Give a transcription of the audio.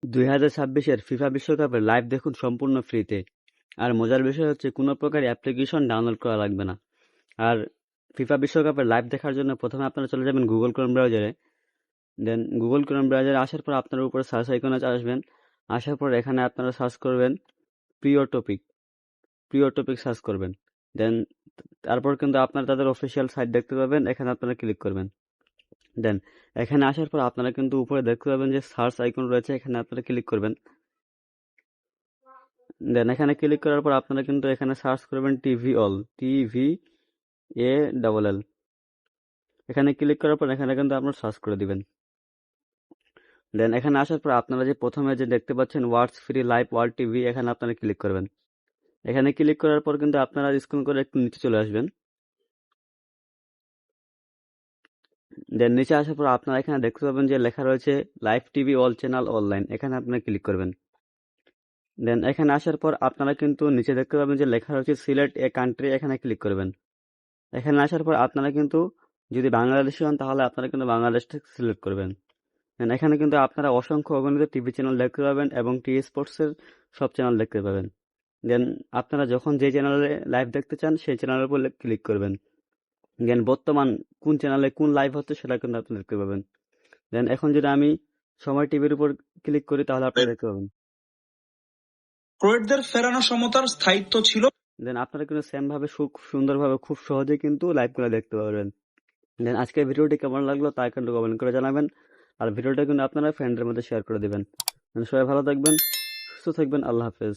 2026-এর FIFA বিশ্বকাপের live দেখুন সম্পূর্ণ ফ্রিতে। আর মজার বিষয় হচ্ছে কোনো প্রকার অ্যাপ্লিকেশন ডাউনলোড করা লাগবে না। আর ফিফা বিশ্বকাপের লাইভ দেখার জন্য প্রথমে আপনারা চলে যাবেন গুগল ক্রোম ব্রাউজারে। দেন গুগল ক্রোম ব্রাউজারে আসার পর আপনারা উপরে সার্চ আইকনে আসবেন। আসার পর এখানে আপনারা সার্চ করবেন প্রিয় টপিক। প্রিয় টপিক সার্চ করবেন। দেন তারপর কিন্তু আপনারা তাদের অফিসিয়াল সাইট দেখতে পাবেন, এখানে আপনারা ক্লিক করবেন। দেন এখানে আসার পর আপনারা কিন্তু উপরে দেখতে পাবেন যে সার্চ আইকন রয়েছে, এখানে আপনারা ক্লিক করবেন। দেন এখানে ক্লিক করার পর আপনারা কিন্তু এখানে সার্চ করবেন টিভি অল, TVALL। এখানে ক্লিক করার পর এখানে কিন্তু আপনারা সার্চ করে দিবেন। দেন এখানে আসার পর আপনারা যে প্রথমে যে দেখতে পাচ্ছেন ওয়াটস ফ্রি লাইভ ওয়ার্ল্ড টিভি, এখানে আপনারা ক্লিক করবেন। এখানে ক্লিক করার পর কিন্তু আপনারা স্ক্রল করে একটু নিচে চলে আসবেন। দেন নিচে আসার পর আপনারা এখানে দেখতে পাবেন যে লেখা রয়েছে live TV all channel online, এখানে আপনারা ক্লিক করবেন। দেন এখানে আসার পর আপনারা কিন্তু নিচে দেখতে পাবেন যে লেখা রয়েছে সিলেক্ট এ কান্ট্রি, এখানে ক্লিক করবেন। এখানে আসার পর আপনারা কিন্তু যদি বাংলাদেশি হন তাহলে আপনারা কিন্তু বাংলাদেশটাকে সিলেক্ট করবেন। দেন এখানে কিন্তু আপনারা অসংখ্য অগণিত টিভি চ্যানেল দেখতে পাবেন এবং টি স্পোর্টসের সব চ্যানেল দেখতে পাবেন। দেন আপনারা যখন যে চ্যানেলে লাইভ দেখতে চান সেই চ্যানেলের উপর ক্লিক করবেন। দেন বর্তমান কোন চ্যানেলে কোন লাইভ হচ্ছে সেটা কিন্তু আপনি দেখতে পাবেন। দেন এখন যদি আমি সময় টিভির উপর ক্লিক করি তাহলে আপনারা দেখতে পাবেন। ক্রোয়েটদের ফেরানো সমতার স্থায়িত্ব ছিল। দেন আপনারা কিন্তু সেম ভাবে সুন্দরভাবে খুব সহজে কিন্তু লাইভগুলো দেখতে পারবেন। দেন আজকের ভিডিওটি কেমন লাগলো তা কিন্তু কমেন্ট করে জানাবেন। আর ভিডিওটা কিন্তু আপনারা ফ্রেন্ডদের মধ্যে শেয়ার করে দিবেন। সবাই ভালো থাকবেন, সুস্থ থাকবেন। আল্লাহ হাফেজ।